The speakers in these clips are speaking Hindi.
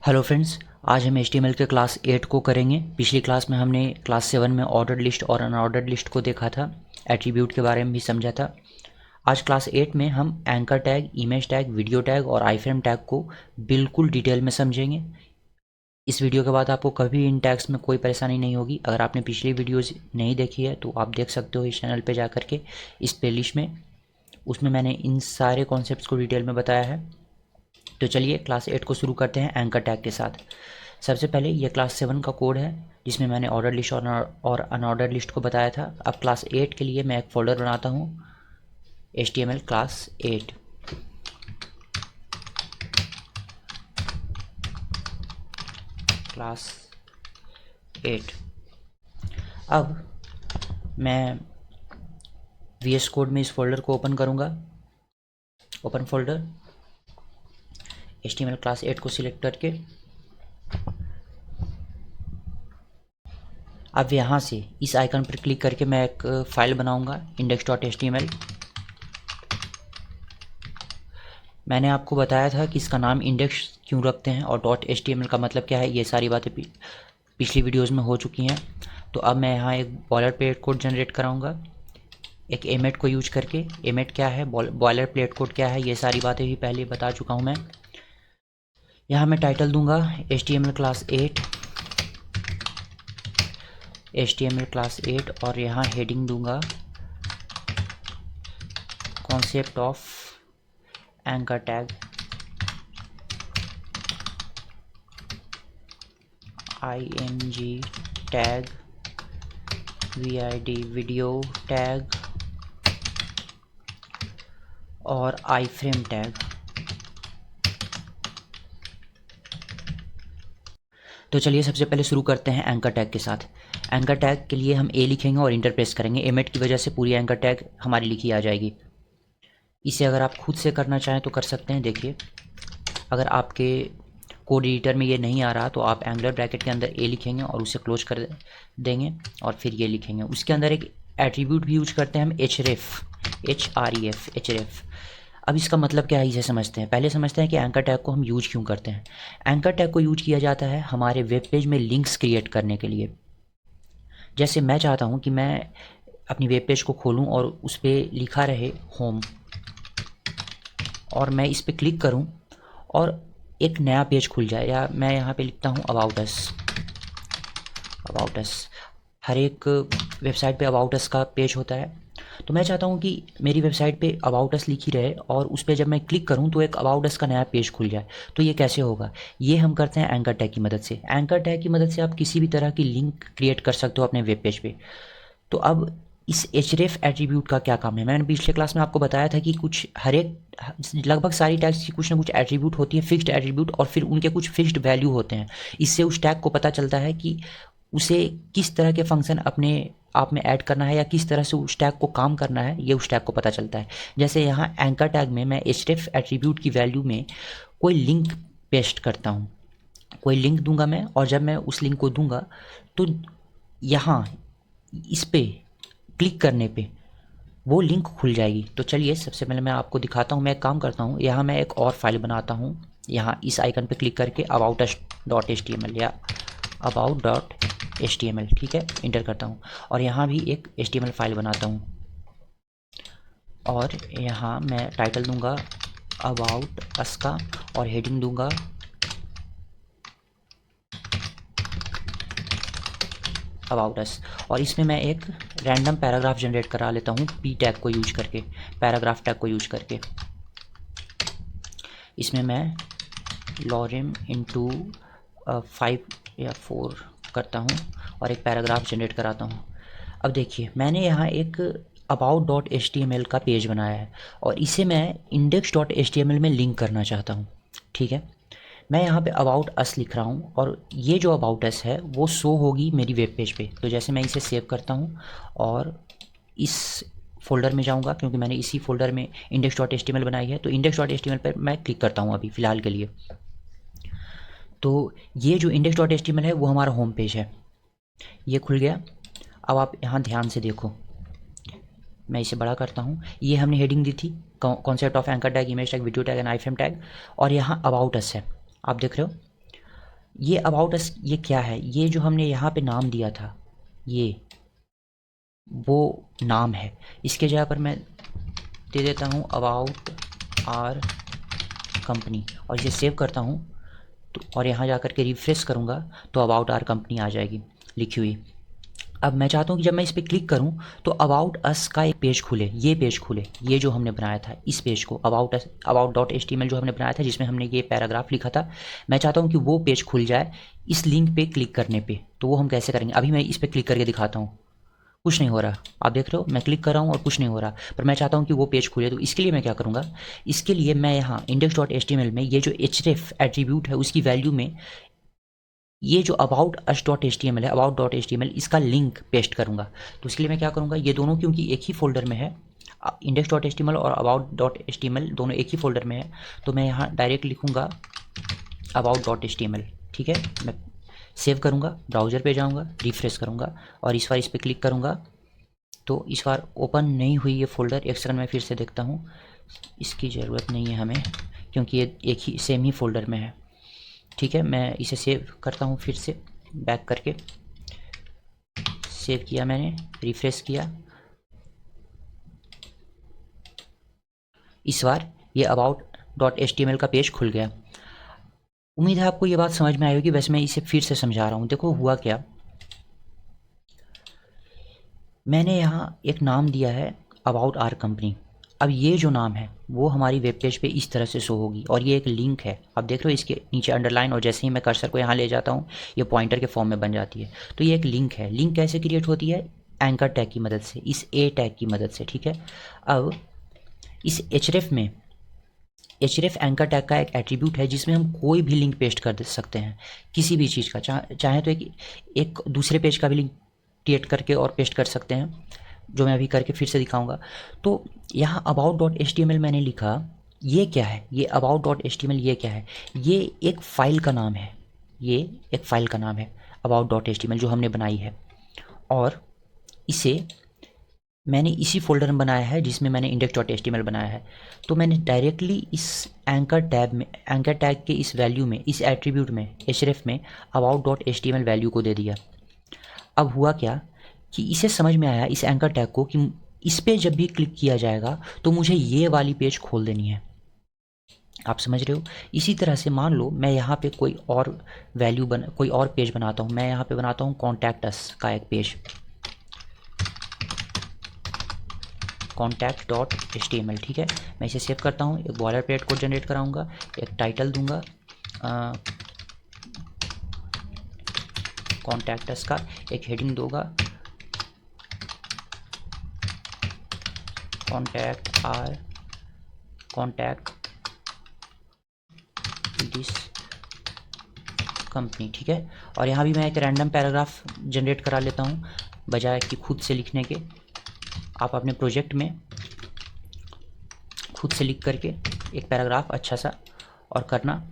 हेलो फ्रेंड्स, आज हम HTML के क्लास 8 को करेंगे। पिछली क्लास में हमने क्लास 7 में ऑर्डर्ड लिस्ट और अनऑर्डर्ड लिस्ट को देखा था, एट्रीब्यूट के बारे में भी समझा था। आज क्लास 8 में हम anchor tag, image tag, video tag और आईफ्रेम टैग को बिल्कुल डिटेल में समझेंगे। इस वीडियो के बाद आपको कभी इन टैग्स में कोई परेशानी नहीं होगी। अगर आपने पिछली वीडियोज़ नहीं देखी है तो आप देख सकते हो इस चैनल पर जा करके इस प्लेलिस्ट में, उसमें मैंने इन सारे कॉन्सेप्ट्स को डिटेल में बताया है। तो चलिए क्लास 8 को शुरू करते हैं एंकर टैग के साथ। सबसे पहले ये क्लास 7 का कोड है जिसमें मैंने ऑर्डर लिस्ट और अनऑर्डर लिस्ट को बताया था। अब क्लास 8 के लिए मैं एक फ़ोल्डर बनाता हूँ, HTML क्लास 8। क्लास 8। अब मैं VS कोड में इस फोल्डर को ओपन करूँगा। ओपन फोल्डर, HTML क्लास 8 को सिलेक्ट करके अब यहाँ से इस आइकन पर क्लिक करके मैं एक फ़ाइल बनाऊँगा, index.html। मैंने आपको बताया था कि इसका नाम इंडेक्स क्यों रखते हैं और .html का मतलब क्या है, ये सारी बातें पिछली वीडियोज़ में हो चुकी हैं। तो अब मैं यहाँ एक बॉयलर प्लेट कोड जनरेट कराऊँगा एक एमेट को यूज करके। एमेट क्या है, बॉयलर प्लेट कोड क्या है, ये सारी बातें भी पहले बता चुका हूँ मैं। यहाँ मैं टाइटल दूंगा HTML क्लास 8, HTML क्लास 8 और यहाँ हेडिंग दूंगा concept of anchor tag, ING tag, VID video tag और आईफ्रेम टैग। तो चलिए सबसे पहले शुरू करते हैं एंकर टैग के साथ। एंकर टैग के लिए हम ए लिखेंगे और इंटर प्रेस करेंगे। एमेट की वजह से पूरी एंकर टैग हमारी लिखी आ जाएगी। इसे अगर आप खुद से करना चाहें तो कर सकते हैं। देखिए, अगर आपके कोड एडिटर में ये नहीं आ रहा तो आप एंगुलर ब्रैकेट के अंदर ए लिखेंगे और उसे क्लोज कर देंगे और फिर ये लिखेंगे। उसके अंदर एक एट्रीब्यूट भी यूज करते हैं हम, href। अब इसका मतलब क्या है, इसे समझते हैं। पहले समझते हैं कि एंकर टैग को हम यूज क्यों करते हैं। एंकर टैग को यूज किया जाता है हमारे वेब पेज में लिंक्स क्रिएट करने के लिए। जैसे मैं चाहता हूँ कि मैं अपनी वेब पेज को खोलूँ और उस पर लिखा रहे होम, और मैं इस पर क्लिक करूँ और एक नया पेज खुल जाए। या मैं यहाँ पे लिखता हूँ अबाउट अस। अबाउट अस, हर एक वेबसाइट पे अबाउट अस का पेज होता है। तो मैं चाहता हूँ कि मेरी वेबसाइट पे अबाउट अस लिखी रहे और उस पर जब मैं क्लिक करूँ तो एक अबाउट अस का नया पेज खुल जाए। तो ये कैसे होगा, ये हम करते हैं एंकर टैग की मदद से। एंकर टैग की मदद से आप किसी भी तरह की लिंक क्रिएट कर सकते हो अपने वेब पेज पे। तो अब इस href एट्रीब्यूट का क्या काम है, मैंने पिछले क्लास में आपको बताया था कि कुछ हर एक लगभग सारी टैग्स की कुछ ना कुछ एट्रीब्यूट होती है, फिक्स्ड एट्रीब्यूट, और फिर उनके कुछ फिक्स्ड वैल्यू होते हैं। इससे उस टैग को पता चलता है कि उसे किस तरह के फंक्शन अपने आप में ऐड करना है या किस तरह से उस टैग को काम करना है, ये उस टैग को पता चलता है। जैसे यहाँ एंकर टैग में मैं href एट्रीब्यूट की वैल्यू में कोई लिंक पेस्ट करता हूँ, कोई लिंक दूंगा मैं, और जब मैं उस लिंक को दूंगा तो यहाँ इस पे क्लिक करने पे वो लिंक खुल जाएगी। तो चलिए सबसे पहले मैं आपको दिखाता हूँ। मैं एक काम करता हूँ, यहाँ मैं एक और फाइल बनाता हूँ। यहाँ इस आइकन पे क्लिक करके about.html या about.html, ठीक है, इंटर करता हूँ और यहाँ भी एक HTML फाइल बनाता हूँ और यहाँ मैं टाइटल दूंगा अबाउट अस का और हेडिंग दूंगा अबाउट अस। और इसमें मैं एक रैंडम पैराग्राफ जनरेट करा लेता हूँ p टैग को यूज करके, पैराग्राफ टैग को यूज करके। इसमें मैं लॉरिम इंटू 5 या 4 करता हूँ और एक पैराग्राफ जनरेट कराता हूँ। अब देखिए, मैंने यहाँ एक about.html का पेज बनाया है और इसे मैं index.html में लिंक करना चाहता हूँ, ठीक है। मैं यहाँ पे अबाउट अस लिख रहा हूँ और ये जो अबाउट अस है वो शो होगी मेरी वेब पेज पे। तो जैसे मैं इसे सेव करता हूँ और इस फोल्डर में जाऊँगा, क्योंकि मैंने इसी फोल्डर में index.html बनाई है, तो index.html पर मैं क्लिक करता हूँ अभी फ़िलहाल के लिए। तो ये जो index.html है वो हमारा होम पेज है, ये खुल गया। अब आप यहाँ ध्यान से देखो, मैं इसे बड़ा करता हूँ। ये हमने हेडिंग दी थी concept of anchor tag, image tag, video tag and iframe tag, और यहाँ अबाउट अस है, आप देख रहे हो। ये अबाउट अस ये क्या है, ये जो हमने यहाँ पे नाम दिया था ये वो नाम है। इसके जगह पर मैं दे देता हूँ अबाउट आर कंपनी और इसे सेव करता हूँ। तो और यहाँ जा कर के रिफ्रेश करूँगा तो अबाउट आर कंपनी आ जाएगी लिखी हुई। अब मैं चाहता हूँ कि जब मैं इस पर क्लिक करूँ तो अबाउट अस का एक पेज खुले, ये पेज खुले, ये जो हमने बनाया था इस पेज को about us about dot HTML जो हमने बनाया था जिसमें हमने ये पैराग्राफ लिखा था, मैं चाहता हूँ कि वो पेज खुल जाए इस लिंक पे क्लिक करने पे। तो वो हम कैसे करेंगे, अभी मैं इस पर क्लिक करके दिखाता हूँ। कुछ नहीं हो रहा, आप देख रहे हो मैं क्लिक कर रहा हूँ और कुछ नहीं हो रहा, पर मैं चाहता हूँ कि वो पेज खुले। तो इसके लिए मैं क्या करूँगा, इसके लिए मैं यहाँ index.html में ये जो href एट्रीब्यूट है उसकी वैल्यू में ये जो अबाउट अस डॉट HTML है, अबाउट डॉट HTML इसका लिंक पेस्ट करूँगा। तो इसके लिए मैं क्या करूँगा, ये दोनों क्योंकि एक ही फोल्डर में है, index.html और about.html दोनों एक ही फोल्डर में है, तो मैं यहाँ डायरेक्ट लिखूँगा about.html। ठीक है, मैं सेव करूँगा, ब्राउज़र पे जाऊँगा, रिफ्रेश करूँगा और इस बार इस पर क्लिक करूँगा तो इस बार ओपन नहीं हुई ये फ़ोल्डर। एक सेकंड में फिर से देखता हूँ, इसकी ज़रूरत नहीं है हमें क्योंकि ये एक ही सेम ही फ़ोल्डर में है। ठीक है, मैं इसे सेव करता हूँ फिर से बैक करके। सेव किया मैंने, रिफ्रेश किया, इस बार ये about.html का पेज खुल गया। उम्मीद है आपको ये बात समझ में आई होगी, वैसे मैं इसे फिर से समझा रहा हूँ। देखो हुआ क्या, मैंने यहाँ एक नाम दिया है अबाउट आर कंपनी। अब ये जो नाम है वो हमारी वेब पेज पे इस तरह से शो होगी और ये एक लिंक है, आप देख रहे हो इसके नीचे अंडरलाइन, और जैसे ही मैं कर्सर को यहाँ ले जाता हूँ ये पॉइंटर के फॉर्म में बन जाती है। तो ये एक लिंक है। लिंक कैसे क्रिएट होती है, एंकर टैग की मदद से, इस ए टैग की मदद से। ठीक है, अब इस href एंकर टैग का एक एट्रीब्यूट है जिसमें हम कोई भी लिंक पेस्ट कर सकते हैं किसी भी चीज़ का, चाहे तो एक दूसरे पेज का भी लिंक क्रिएट करके और पेस्ट कर सकते हैं, जो मैं अभी करके फिर से दिखाऊंगा। तो यहाँ about.html मैंने लिखा, ये क्या है, ये about.html ये क्या है, ये एक फ़ाइल का नाम है, ये एक फ़ाइल का नाम है about.html जो हमने बनाई है, और इसे मैंने इसी फोल्डर में बनाया है जिसमें मैंने index.html बनाया है। तो मैंने डायरेक्टली इस एंकर टैग में, एंकर टैग के इस वैल्यू में, इस एट्रीब्यूट में, href में about.html वैल्यू को दे दिया। अब हुआ क्या कि इसे समझ में आया इस एंकर टैग को कि इस पे जब भी क्लिक किया जाएगा तो मुझे ये वाली पेज खोल देनी है। आप समझ रहे हो। इसी तरह से मान लो मैं यहाँ पे कोई और कोई और पेज बनाता हूँ। मैं यहाँ पे बनाता हूँ कॉन्टैक्ट अस का एक पेज, contact.html। ठीक है, मैं इसे सेव करता हूँ, एक बॉयलर प्लेट कोड जनरेट कराऊंगा, एक टाइटल दूंगा कॉन्टैक्ट अस का, एक हेडिंग दूंगा कॉन्टैक्ट दिस कंपनी। ठीक है, और यहाँ भी मैं एक रैंडम पैराग्राफ जनरेट करा लेता हूँ बजाय कि खुद से लिखने के। आप अपने प्रोजेक्ट में खुद से लिख करके एक पैराग्राफ अच्छा सा और करना।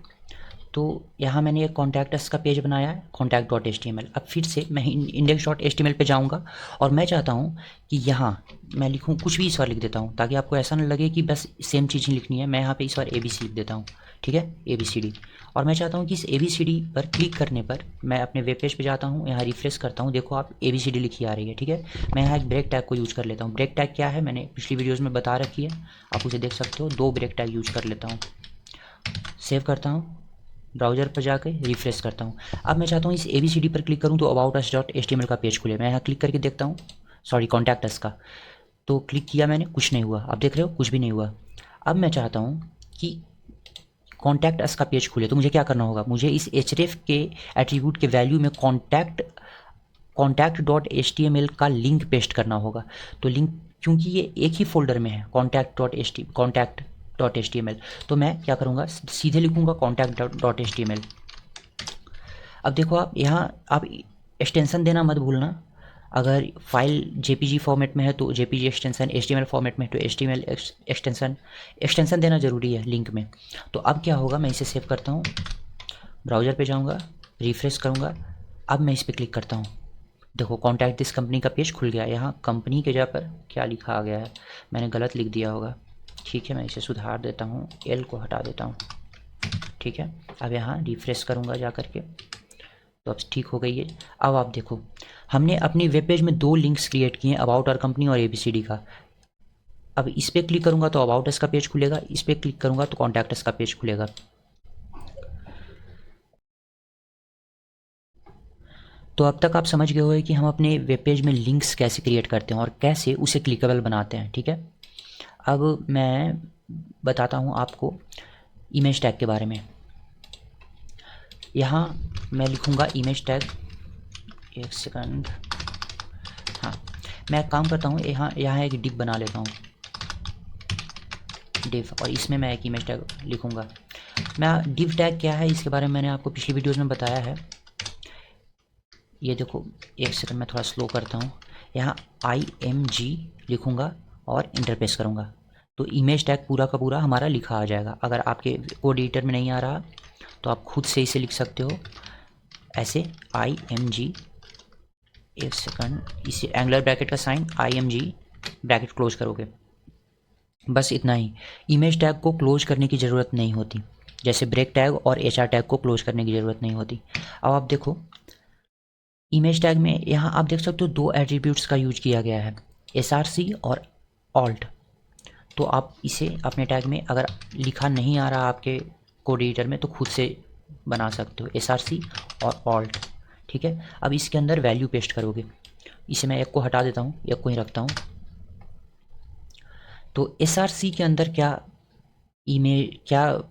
तो यहाँ मैंने एक कॉन्टैक्ट अस का पेज बनाया है contact.html। अब फिर से मैं index.html पे जाऊँगा और मैं चाहता हूँ कि यहाँ मैं लिखूँ कुछ भी, इस बार लिख देता हूँ ताकि आपको ऐसा ना लगे कि बस सेम चीज़ ही लिखनी है। मैं यहाँ पे इस बार ABC लिख देता हूँ। ठीक है, ABCD। और मैं चाहता हूँ कि इस ABCD पर क्लिक करने पर मैं अपने वेब पेज पे जाता हूँ, यहाँ रिफ्रेश करता हूँ, देखो आप ABCD लिखी आ रही है। ठीक है, मैं यहाँ एक ब्रेक टैग को यूज़ कर लेता हूँ। ब्रेक टैग क्या है मैंने पिछली वीडियोज़ में बता रखी है, आप उसे देख सकते हो। 2 ब्रेक टैग यूज़ कर लेता हूँ, सेव करता हूँ, ब्राउज़र पर जाकर रिफ्रेश करता हूँ। अब मैं चाहता हूँ इस ABCD पर क्लिक करूँ तो अबाउट अस डॉट HTML का पेज खुले। मैं यहाँ क्लिक करके देखता हूँ, सॉरी कॉन्टैक्ट अस का, तो क्लिक किया मैंने, कुछ नहीं हुआ। आप देख रहे हो कुछ भी नहीं हुआ। अब मैं चाहता हूँ कि कॉन्टैक्ट अस का पेज खुले, तो मुझे क्या करना होगा, मुझे इस href के एट्रीब्यूट के वैल्यू में contact.html का लिंक पेस्ट करना होगा। तो लिंक, क्योंकि ये एक ही फोल्डर में है contact.html, तो मैं क्या करूँगा, सीधे लिखूँगा contact.html। अब देखो आप यहाँ आप एक्सटेंशन देना मत भूलना। अगर फाइल JPG फॉर्मेट में है तो JPG एक्सटेंशन, HTML फॉर्मेट में है तो HTML एक्सटेंशन देना ज़रूरी है लिंक में। तो अब क्या होगा, मैं इसे सेव करता हूँ, ब्राउज़र पे जाऊँगा, रिफ्रेश करूँगा। अब मैं इस पर क्लिक करता हूँ, देखो कॉन्टैक्ट दिस कंपनी का पेज खुल गया। यहाँ कंपनी के जगह पर क्या लिखा आ गया है, मैंने गलत लिख दिया होगा। ठीक है, मैं इसे सुधार देता हूँ, L को हटा देता हूँ। ठीक है, अब यहाँ रिफ्रेश करूँगा जा करके। तो अब ठीक हो गई है। अब आप देखो, हमने अपनी वेब पेज में 2 लिंक्स क्रिएट किए हैं, अबाउट आवर कंपनी और ABCD का। अब इस पर क्लिक करूँगा तो अबाउट अस का पेज खुलेगा, इस पर क्लिक करूँगा तो कॉन्टैक्ट अस का पेज खुलेगा। तो अब तक आप समझ गए होंगे कि हम अपने वेब पेज में लिंक्स कैसे क्रिएट करते हैं और कैसे उसे क्लिकेबल बनाते हैं, ठीक है। अब मैं बताता हूँ आपको इमेज टैग के बारे में। यहाँ मैं लिखूँगा इमेज टैग, एक सेकंड। हाँ, मैं काम करता हूँ, यहाँ यहाँ एक डिव बना लेता हूँ, डिव, और इसमें मैं एक इमेज टैग लिखूँगा। मैं डिव टैग क्या है इसके बारे में मैंने आपको पिछली वीडियोज़ में बताया है। ये देखो, एक सेकंड मैं थोड़ा स्लो करता हूँ। यहाँ IMG लिखूँगा और इंटर प्रेस करूँगा तो इमेज टैग पूरा का पूरा हमारा लिखा आ जाएगा। अगर आपके कोड एडिटर में नहीं आ रहा तो आप खुद से इसे लिख सकते हो ऐसे, IMG, एक सेकंड, इसे एंगुलर ब्रैकेट का साइन, IMG ब्रैकेट क्लोज करोगे, बस इतना ही। इमेज टैग को क्लोज करने की ज़रूरत नहीं होती, जैसे ब्रेक टैग और HR टैग को क्लोज करने की ज़रूरत नहीं होती। अब आप देखो इमेज टैग में यहाँ आप देख सकते हो 2 एट्रीब्यूट्स का यूज किया गया है, SRC और ऑल्ट। तो आप इसे अपने टैग में अगर लिखा नहीं आ रहा आपके कोड एडिटर में तो खुद से बना सकते हो, SRC और ऑल्ट, ठीक है। अब इसके अंदर वैल्यू पेस्ट करोगे, इसे मैं एक को हटा देता हूँ, एक को ही रखता हूँ। तो SRC के अंदर क्या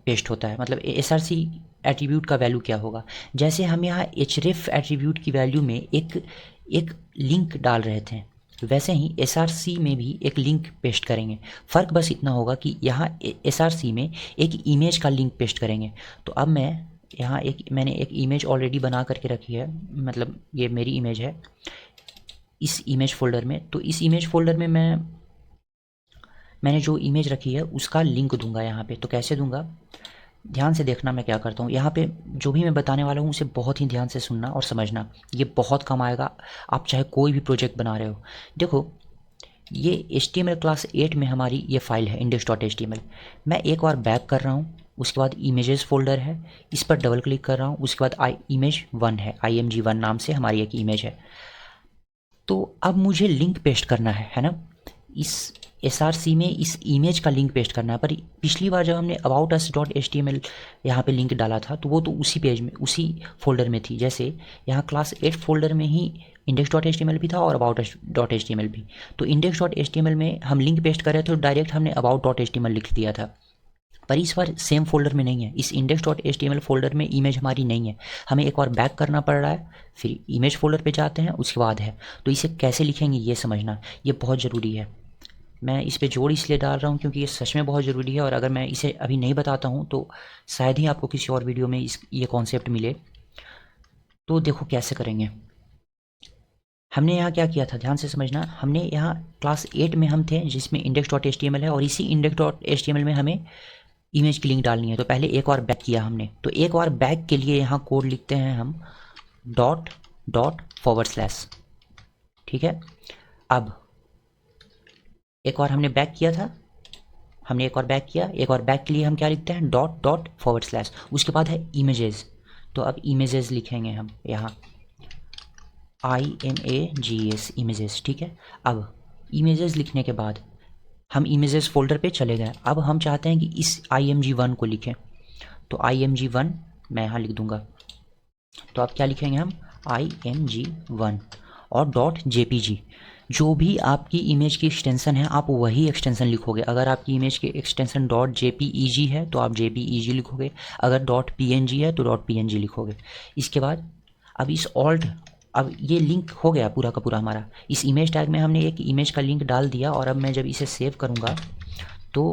पेस्ट होता है, मतलब SRC एट्रीब्यूट का वैल्यू क्या होगा। जैसे हम यहाँ href एट्रीब्यूट की वैल्यू में एक लिंक डाल रहे थे, वैसे ही SRC में भी एक लिंक पेस्ट करेंगे। फ़र्क बस इतना होगा कि यहाँ SRC में एक इमेज का लिंक पेस्ट करेंगे। तो अब मैं यहाँ मैंने एक इमेज ऑलरेडी बना करके रखी है, मतलब ये मेरी इमेज है इस इमेज फ़ोल्डर में। तो इस इमेज फ़ोल्डर में मैंने जो इमेज रखी है उसका लिंक दूंगा यहाँ पे। तो कैसे दूंगा, ध्यान से देखना मैं क्या करता हूँ। यहाँ पे जो भी मैं बताने वाला हूँ उसे बहुत ही ध्यान से सुनना और समझना, ये बहुत काम आएगा, आप चाहे कोई भी प्रोजेक्ट बना रहे हो। देखो, ये HTML क्लास 8 में हमारी ये फाइल है index.html। मैं एक बार बैक कर रहा हूँ, उसके बाद इमेजेस फोल्डर है, इस पर डबल क्लिक कर रहा हूँ, उसके बाद इमेज 1 है, IMG1 नाम से हमारी एक इमेज है। तो अब मुझे लिंक पेस्ट करना है ना, इस SRC में इस इमेज का लिंक पेस्ट करना है। पर पिछली बार जब हमने aboutus.html यहाँ पे लिंक डाला था तो वो तो उसी पेज में, उसी फोल्डर में थी। जैसे यहाँ क्लास 8 फोल्डर में ही index.html भी था और aboutus.html भी। तो index.html में हम लिंक पेस्ट कर रहे थे तो डायरेक्ट हमने about.html लिख दिया था। पर इस बार सेम फोल्डर में नहीं है, इस index.html फोल्डर में इमेज हमारी नहीं है, हमें एक बार बैक करना पड़ रहा है, फिर इमेज फोल्डर पे जाते हैं, उसके बाद है। तो इसे कैसे लिखेंगे ये समझना, ये बहुत ज़रूरी है। मैं इस पे जोड़ इसलिए डाल रहा हूँ क्योंकि ये सच में बहुत ज़रूरी है, और अगर मैं इसे अभी नहीं बताता हूँ तो शायद ही आपको किसी और वीडियो में ये कॉन्सेप्ट मिले। तो देखो कैसे करेंगे। हमने यहाँ क्या किया था, ध्यान से समझना। हमने यहाँ क्लास 8 में हम थे जिसमें index.html है, और इसी index.html में हमें इमेज की लिंक डालनी है। तो पहले एक बार बैक किया हमने, तो एक बार बैक के लिए यहाँ कोड लिखते हैं हम ./, ठीक है। अब एक बार हमने बैक किया था, हमने एक और बैक किया, एक और बैक के लिए हम क्या लिखते हैं ./, उसके बाद है इमेजेस। तो अब इमेजेस लिखेंगे हम यहाँ IMAGES, इमेजेस, ठीक है। अब इमेजेस लिखने के बाद हम इमेजेस फोल्डर पे चले गए। अब हम चाहते हैं कि इस IMG1 को लिखें, तो IMG1 मैं यहाँ लिख दूंगा। तो आप क्या लिखेंगे, हम IMG1 और .jpg, जो भी आपकी इमेज की एक्सटेंशन है आप वही एक्सटेंशन लिखोगे। अगर आपकी इमेज की एक्सटेंशन .jpeg है तो आप JPEG लिखोगे, अगर .png है तो .png लिखोगे। इसके बाद अब इस ऑल्ट, अब ये लिंक हो गया पूरा का पूरा हमारा। इस इमेज टैग में हमने एक इमेज का लिंक डाल दिया, और अब मैं जब इसे सेव करूँगा तो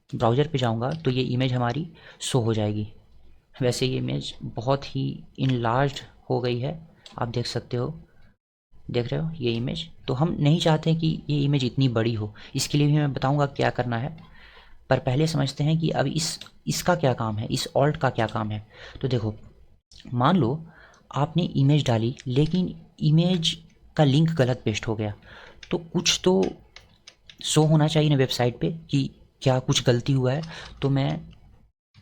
ब्राउज़र पे जाऊँगा तो ये इमेज हमारी शो हो जाएगी। वैसे ये इमेज बहुत ही इनलार्ज्ड हो गई है, आप देख सकते हो, देख रहे हो ये इमेज। तो हम नहीं चाहते कि ये इमेज इतनी बड़ी हो, इसके लिए भी मैं बताऊंगा क्या करना है। पर पहले समझते हैं कि अब इसका क्या काम है, इस ऑल्ट का क्या काम है। तो देखो, मान लो आपने इमेज डाली लेकिन इमेज का लिंक गलत पेस्ट हो गया, तो कुछ तो शो होना चाहिए ना वेबसाइट पे कि क्या कुछ गलती हुआ है। तो मैं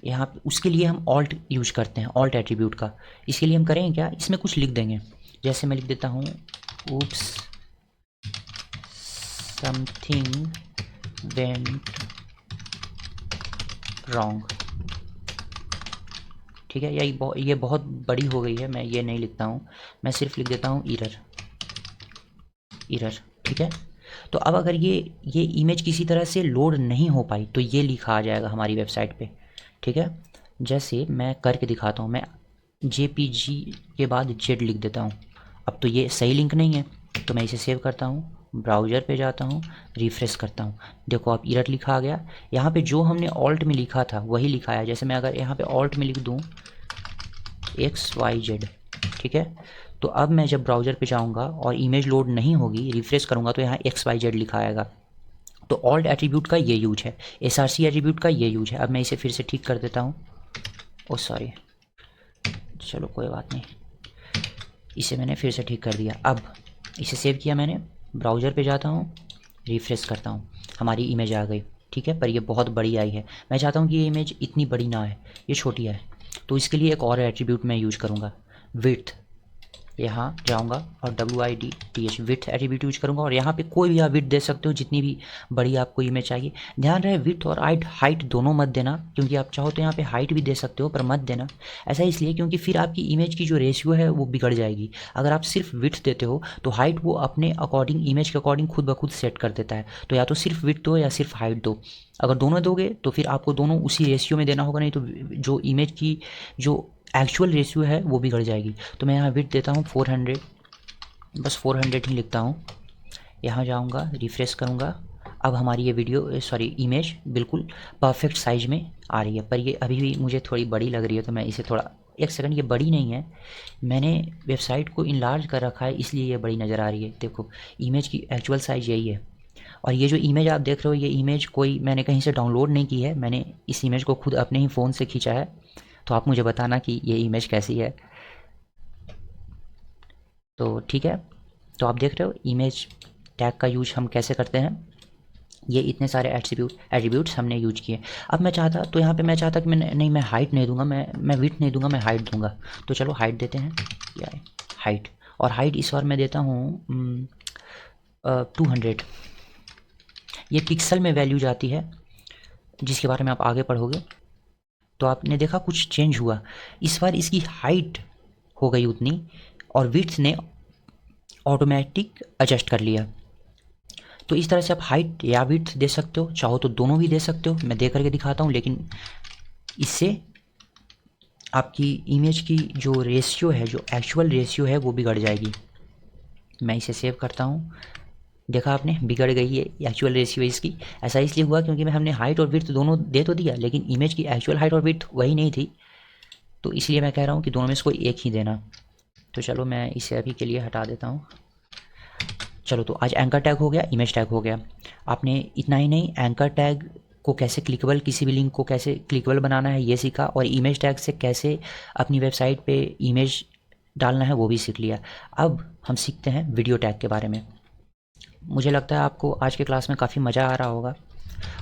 यहाँ पे उसके लिए हम ऑल्ट यूज करते हैं, ऑल्ट एट्रीब्यूट का। इसके लिए हम करेंगे क्या, इसमें कुछ लिख देंगे, जैसे मैं लिख देता हूँ oops समथिंग वेंट रॉन्ग, ठीक है। या ये बहुत बड़ी हो गई है, मैं ये नहीं लिखता हूँ, मैं सिर्फ लिख देता हूँ एरर, एरर, ठीक है। तो अब अगर ये इमेज किसी तरह से लोड नहीं हो पाई तो ये लिखा आ जाएगा हमारी वेबसाइट पे, ठीक है। जैसे मैं करके दिखाता हूँ, मैं JPG के बाद जेड लिख देता हूँ। अब तो ये सही लिंक नहीं है, तो मैं इसे सेव करता हूँ, ब्राउज़र पे जाता हूँ, रिफ़्रेश करता हूँ, देखो अब एरर लिखा आ गया। यहाँ पे जो हमने ऑल्ट में लिखा था वही लिखा है। जैसे मैं अगर यहाँ पे ऑल्ट में लिख दूँ XYZ, ठीक है। तो अब मैं जब ब्राउज़र पे जाऊँगा और इमेज लोड नहीं होगी, रिफ़्रेश करूँगा तो यहाँ XYZ लिखा आएगा। तो ऑल्ट एट्रीब्यूट का ये यूज है, SRC एट्रीब्यूट का ये यूज है। अब मैं इसे फिर से ठीक कर देता हूँ, ओ सॉरी, चलो कोई बात नहीं, इसे मैंने फिर से ठीक कर दिया। अब इसे सेव किया मैंने, ब्राउज़र पे जाता हूँ, रिफ़्रेश करता हूँ, हमारी इमेज आ गई, ठीक है। पर ये बहुत बड़ी आई है, मैं चाहता हूँ कि ये इमेज इतनी बड़ी ना आए, ये छोटी आए। तो इसके लिए एक और एट्रीब्यूट मैं यूज करूँगा, विड्थ। यहाँ जाऊँगा और WIDTH विड्थ एट्रीब्यूट यूज करूँगा, और यहाँ पे कोई भी आप विड्थ दे सकते हो, जितनी भी बड़ी आपको इमेज चाहिए। ध्यान रहे विड्थ और हाइट दोनों मत देना, क्योंकि आप चाहो तो यहाँ पे हाइट भी दे सकते हो, पर मत देना। ऐसा इसलिए क्योंकि फिर आपकी इमेज की जो रेशियो है वो बिगड़ जाएगी। अगर आप सिर्फ विड्थ देते हो तो हाइट वो अपने अकॉर्डिंग, इमेज के अकॉर्डिंग खुद ब खुद सेट कर देता है। तो या तो सिर्फ विड्थ दो या सिर्फ हाइट दो। अगर दोनों दोगे तो फिर आपको दोनों उसी रेशियो में देना होगा, नहीं तो जो इमेज की जो एक्चुअल रेशियो है वो बिगड़ जाएगी। तो मैं यहाँ विड्थ देता हूँ 400, बस 400 ही लिखता हूँ। यहाँ जाऊँगा, रिफ़्रेश करूँगा, अब हमारी ये वीडियो सॉरी इमेज बिल्कुल परफेक्ट साइज़ में आ रही है। पर ये अभी भी मुझे थोड़ी बड़ी लग रही है, तो मैं इसे थोड़ा, एक सेकंड, ये बड़ी नहीं है, मैंने वेबसाइट को इनलार्ज कर रखा है इसलिए ये बड़ी नज़र आ रही है। देखो इमेज की एक्चुअल साइज़ यही है। और ये जो इमेज आप देख रहे हो, ये इमेज कोई मैंने कहीं से डाउनलोड नहीं की है, मैंने इस इमेज को खुद अपने ही फ़ोन से खींचा है। तो आप मुझे बताना कि ये इमेज कैसी है। तो ठीक है, तो आप देख रहे हो इमेज टैग का यूज हम कैसे करते हैं। ये इतने सारे एट्रीब्यूट्स हमने यूज किए। अब मैं चाहता, तो यहाँ पे मैं चाहता कि मैं नहीं, मैं हाइट नहीं दूंगा, मैं विड्थ नहीं दूंगा, मैं हाइट दूंगा। तो चलो हाइट देते हैं, क्या है हाइट, और हाइट इस बार मैं देता हूँ 200। ये पिक्सल में वैल्यू जाती है, जिसके बारे में आप आगे पढ़ोगे। तो आपने देखा कुछ चेंज हुआ, इस बार इसकी हाइट हो गई उतनी, और विड्थ ने ऑटोमेटिक एडजस्ट कर लिया। तो इस तरह से आप हाइट या विड्थ दे सकते हो, चाहो तो दोनों भी दे सकते हो, मैं दे करके दिखाता हूँ। लेकिन इससे आपकी इमेज की जो रेशियो है, जो एक्चुअल रेशियो है, वो बिगड़ जाएगी। मैं इसे सेव करता हूँ, देखा आपने बिगड़ गई है एक्चुअल रेशियो इसकी। ऐसा इसलिए हुआ क्योंकि मैं हमने हाइट और विड्थ दोनों दे तो दिया, लेकिन इमेज की एक्चुअल हाइट और विड्थ वही नहीं थी। तो इसलिए मैं कह रहा हूँ कि दोनों में से कोई एक ही देना। तो चलो मैं इसे अभी के लिए हटा देता हूँ। चलो, तो आज एंकर टैग हो गया, इमेज टैग हो गया। आपने इतना ही नहीं, एंकर टैग को कैसे क्लिकेबल, किसी भी लिंक को कैसे क्लिकेबल बनाना है ये सीखा, और इमेज टैग से कैसे अपनी वेबसाइट पे इमेज डालना है वो भी सीख लिया। अब हम सीखते हैं वीडियो टैग के बारे में। मुझे लगता है आपको आज के क्लास में काफ़ी मज़ा आ रहा होगा,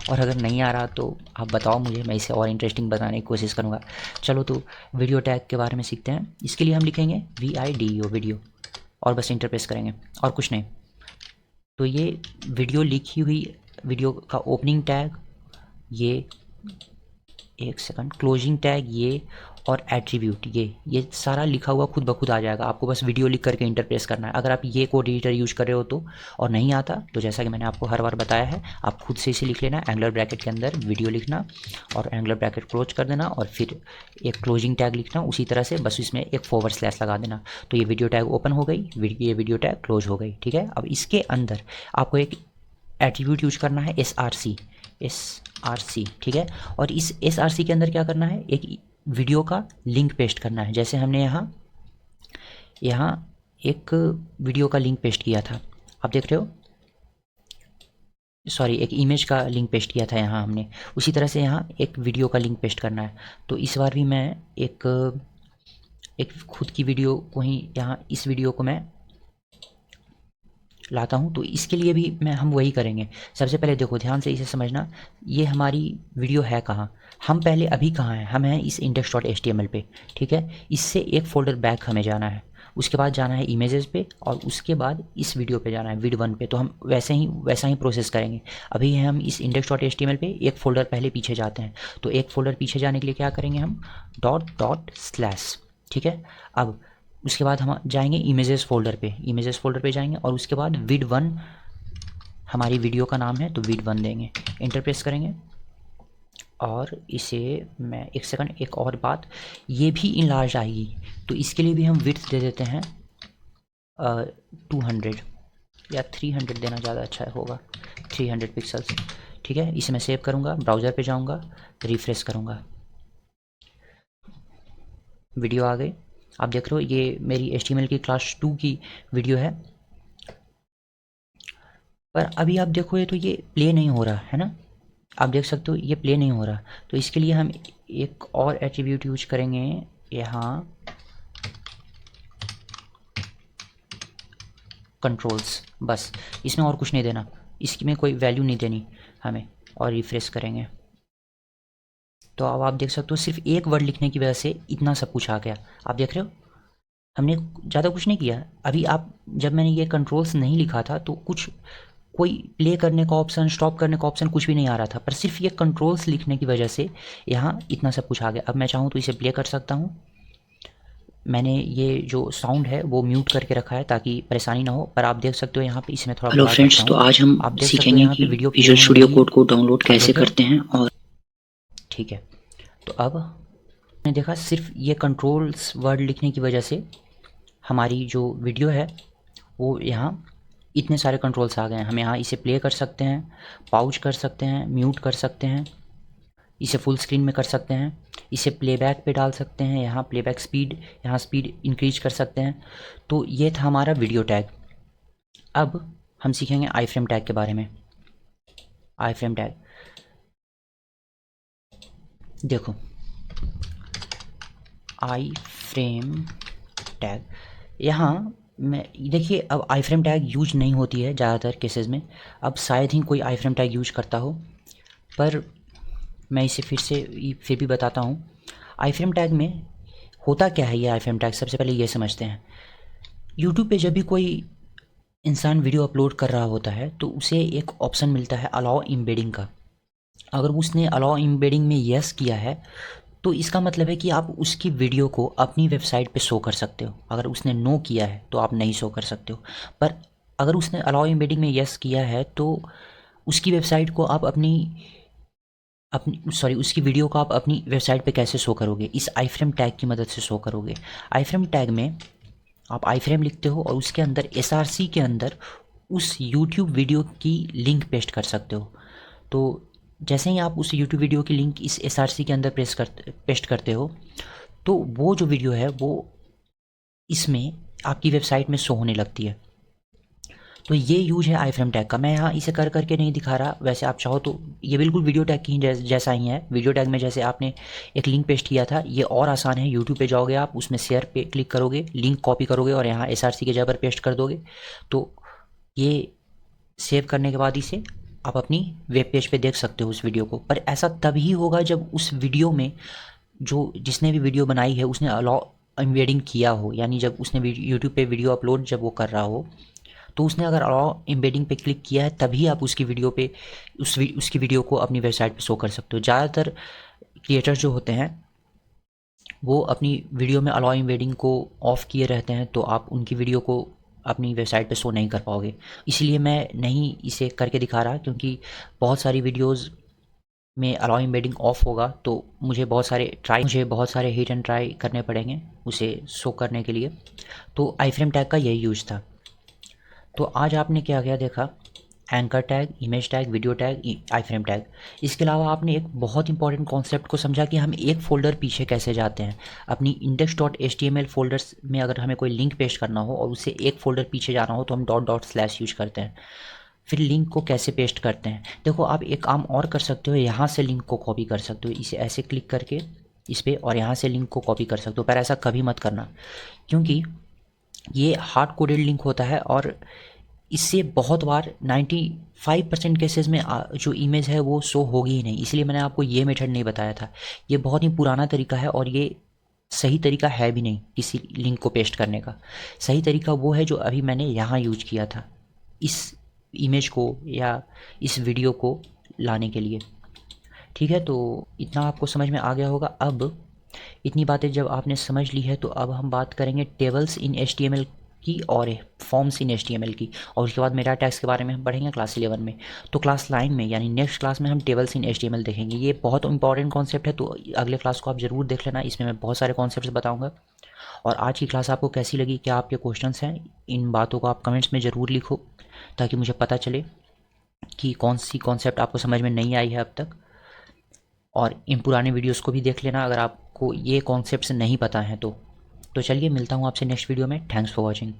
और अगर नहीं आ रहा तो आप बताओ मुझे, मैं इसे और इंटरेस्टिंग बनाने की कोशिश करूँगा। चलो, तो वीडियो टैग के बारे में सीखते हैं। इसके लिए हम लिखेंगे VIDEO, वीडियो, और बस इंटरप्रेस करेंगे और कुछ नहीं। तो ये वीडियो लिखी हुई, वीडियो का ओपनिंग टैग ये, एक सेकंड, क्लोजिंग टैग ये, और एट्रीब्यूट ये सारा लिखा हुआ खुद ब खुद आ जाएगा। आपको बस वीडियो लिख करके इंटरप्रेस करना है। अगर आप ये कोड एडिटर यूज कर रहे हो तो, और नहीं आता तो जैसा कि मैंने आपको हर बार बताया है, आप खुद से इसे लिख लेना, एंगुलर ब्रैकेट के अंदर वीडियो लिखना और एंगुलर ब्रैकेट क्लोज कर देना, और फिर एक क्लोजिंग टैग लिखना उसी तरह से, बस इसमें एक फॉरवर्ड स्लैश लगा देना। तो ये वीडियो टैग ओपन हो गई, ये वीडियो टैग क्लोज हो गई, ठीक है। अब इसके अंदर आपको एक एट्रीब्यूट यूज करना है, SRC, ठीक है। और इस SRC के अंदर क्या करना है, एक वीडियो का लिंक पेस्ट करना है। जैसे हमने यहाँ एक वीडियो का लिंक पेस्ट किया था, आप देख रहे हो, सॉरी, एक इमेज का लिंक पेस्ट किया था यहाँ हमने, उसी तरह से यहाँ एक वीडियो का लिंक पेस्ट करना है। तो इस बार भी मैं एक खुद की वीडियो को ही, यहाँ इस वीडियो को मैं लाता हूँ, तो इसके लिए भी हम वही करेंगे। सबसे पहले देखो ध्यान से इसे समझना, ये हमारी वीडियो है कहाँ, हम पहले अभी कहाँ हैं, हम हैं इस index.html पे, ठीक है। इससे एक फ़ोल्डर बैक हमें जाना है, उसके बाद जाना है इमेजेस पे, और उसके बाद इस वीडियो पे जाना है, vid1 पे। तो हम वैसा ही प्रोसेस करेंगे। अभी हम इस index.html पे एक फ़ोल्डर पहले पीछे जाते हैं, तो एक फ़ोल्डर पीछे जाने के लिए क्या करेंगे हम, डॉट/, ठीक है। अब उसके बाद हम जाएंगे इमेजेस फ़ोल्डर पे जाएंगे, और उसके बाद vid1 हमारी वीडियो का नाम है, तो vid1 देंगे, एंटर प्रेस करेंगे। और इसे मैं एक सेकंड, एक और बात, ये भी इनलार्ज आएगी, तो इसके लिए भी हम विड्थ दे देते हैं 200 या 300 देना ज़्यादा अच्छा होगा, 300 पिक्सल्स, ठीक है। इसे मैं सेव करूँगा, ब्राउज़र पे जाऊँगा, रिफ्रेश करूँगा, वीडियो आ गई। आप देख रहे हो ये मेरी HTML की क्लास 2 की वीडियो है, पर अभी आप देखो तो ये प्ले नहीं हो रहा है ना, आप देख सकते हो ये प्ले नहीं हो रहा। तो इसके लिए हम एक और एट्रीब्यूट यूज करेंगे यहाँ, कंट्रोल्स, बस इसमें और कुछ नहीं देना, इसमें कोई वैल्यू नहीं देनी हमें, और रिफ्रेश करेंगे। तो अब आप देख सकते हो सिर्फ एक वर्ड लिखने की वजह से इतना सब कुछ आ गया, आप देख रहे हो, हमने ज़्यादा कुछ नहीं किया। अभी आप, जब मैंने ये कंट्रोल्स नहीं लिखा था तो कुछ कोई प्ले करने का ऑप्शन, स्टॉप करने का ऑप्शन कुछ भी नहीं आ रहा था, पर सिर्फ ये कंट्रोल्स लिखने की वजह से यहाँ इतना सब कुछ आ गया। अब मैं चाहूँ तो इसे प्ले कर सकता हूँ। मैंने ये जो साउंड है वो म्यूट करके रखा है ताकि परेशानी ना हो, पर आप देख सकते हो यहाँ पे इसमें थोड़ा हेलो बढ़ा फ्रेंड्स, सकता तो हूँ। आज हम आप देख सकते हो सीखेंगे यहाँ कि पे वीडियो प्ले विजुअल होने स्टूडियो लगी है, कोड को डाउनलोड आप कैसे देख रहे हो, करते हैं। और ठीक है। तो अब मैंने देखा सिर्फ ये कंट्रोल्स वर्ड लिखने की वजह से हमारी जो वीडियो है वो यहाँ इतने सारे कंट्रोल्स आ गए हैं। हम यहाँ इसे प्ले कर सकते हैं, पाउज कर सकते हैं, म्यूट कर सकते हैं, इसे फुल स्क्रीन में कर सकते हैं, इसे प्लेबैक पे डाल सकते हैं, यहाँ प्लेबैक स्पीड, यहाँ स्पीड इंक्रीज कर सकते हैं। तो ये था हमारा वीडियो टैग। अब हम सीखेंगे आई फ्रेम टैग के बारे में। आई फ्रेम टैग देखो, आई फ्रेम टैग यहाँ मैं, देखिए अब आई फ्रेम टैग यूज नहीं होती है ज़्यादातर केसेस में, अब शायद ही कोई आई फ्रेम टैग यूज करता हो, पर मैं इसे फिर भी बताता हूँ। आई फ्रेम टैग में होता क्या है, ये आई फ्रेम टैग सबसे पहले ये समझते हैं। यूट्यूब पे जब भी कोई इंसान वीडियो अपलोड कर रहा होता है तो उसे एक ऑप्शन मिलता है अलाउ एम्बेडिंग का। अगर उसने अलाउ एम्बेडिंग में येस किया है तो इसका मतलब है कि आप उसकी वीडियो को अपनी वेबसाइट पे शो कर सकते हो। अगर उसने नो किया है तो आप नहीं शो कर सकते हो, पर अगर उसने अलाउ एम्बेडिंग में येस किया है तो उसकी वेबसाइट को आप उसकी वीडियो को आप अपनी वेबसाइट पे कैसे शो करोगे, इस आई फ्रेम टैग की मदद से शो करोगे। आई फ्रेम टैग में आप आई फ्रेम लिखते हो और उसके अंदर SRC के अंदर उस यूट्यूब वीडियो की लिंक पेस्ट कर सकते हो। तो जैसे ही आप उस यूट्यूब वीडियो की लिंक इस SRC के अंदर पेस्ट करते हो तो वो जो वीडियो है वो इसमें आपकी वेबसाइट में शो होने लगती है। तो ये यूज है आई फ्रेम टैग का। मैं यहाँ इसे कर करके नहीं दिखा रहा, वैसे आप चाहो तो ये बिल्कुल वीडियो टैग की जैसा ही है। वीडियो टैग में जैसे आपने एक लिंक पेस्ट किया था, ये और आसान है। यूट्यूब पे जाओगे आप, उसमें शेयर पे क्लिक करोगे, लिंक कॉपी करोगे और यहाँ SRC के जगह पर पेस्ट कर दोगे, तो ये सेव करने के बाद इसे आप अपनी वेब पेज पे देख सकते हो उस वीडियो को। पर ऐसा तभी होगा जब उस वीडियो में जो जिसने भी वीडियो बनाई है उसने अलाउ एम्बेडिंग किया हो, यानी जब उसने यूट्यूब पे वीडियो अपलोड जब वो कर रहा हो तो उसने अगर अलाउ एम्बेडिंग पे क्लिक किया है तभी आप उसकी वीडियो पे उसकी वीडियो को अपनी वेबसाइट पे शो कर सकते हो। ज़्यादातर क्रिएटर्स जो होते हैं वो अपनी वीडियो में अलाउ एम्बेडिंग को ऑफ़ किए रहते हैं, तो आप उनकी वीडियो को अपनी वेबसाइट पे शो नहीं कर पाओगे। इसलिए मैं नहीं इसे करके दिखा रहा, क्योंकि बहुत सारी वीडियोज़ में अलाउ एम्बेडिंग ऑफ होगा तो मुझे बहुत सारे हिट एंड ट्राई करने पड़ेंगे उसे शो करने के लिए। तो आई फ्रेम टैग का यही यूज़ था। तो आज आपने क्या क्या देखा, anchor tag, image tag, video tag, iframe tag. इसके अलावा आपने एक बहुत इंपॉर्टेंट कॉन्सेप्ट को समझा कि हम एक फ़ोल्डर पीछे कैसे जाते हैं। अपनी index.html फ़ोल्डर्स में अगर हमें कोई लिंक पेस्ट करना हो और उससे एक फ़ोल्डर पीछे जाना हो तो हम डॉट// यूज करते हैं। फिर लिंक को कैसे पेस्ट करते हैं, देखो आप एक काम और कर सकते हो, यहाँ से लिंक को कॉपी कर सकते हो, इसे ऐसे क्लिक करके इस पर, और यहाँ से लिंक को कॉपी कर सकते हो। पर ऐसा कभी मत करना, क्योंकि ये हार्ड कोडेड लिंक होता है और इससे बहुत बार 95% केसेस में जो इमेज है वो शो होगी ही नहीं, इसलिए मैंने आपको ये मेथड नहीं बताया था। ये बहुत ही पुराना तरीका है और ये सही तरीका है भी नहीं किसी लिंक को पेस्ट करने का। सही तरीका वो है जो अभी मैंने यहाँ यूज किया था, इस इमेज को या इस वीडियो को लाने के लिए। ठीक है, तो इतना आपको समझ में आ गया होगा। अब इतनी बातें जब आपने समझ ली है तो अब हम बात करेंगे टेबल्स इन HTML की और फॉर्म्स इन HTML की, और उसके बाद मेटा टैग्स के बारे में हम पढ़ेंगे क्लास 11 में। तो क्लास 9 में यानी नेक्स्ट क्लास में हम टेबल्स इन HTML देखेंगे। ये बहुत इंपॉर्टेंट कॉन्सेप्ट है, तो अगले क्लास को आप ज़रूर देख लेना, इसमें मैं बहुत सारे कॉन्सेप्ट्स बताऊँगा। और आज की क्लास आपको कैसी लगी, क्या आपके क्वेश्चंस हैं, इन बातों को आप कमेंट्स में ज़रूर लिखो ताकि मुझे पता चले कि कौन सी कॉन्सेप्ट आपको समझ में नहीं आई है अब तक। और इन पुराने वीडियोस को भी देख लेना अगर आपको ये कॉन्सेप्ट्स नहीं पता हैं तो चलिए मिलता हूँ आपसे नेक्स्ट वीडियो में। Thanks for watching.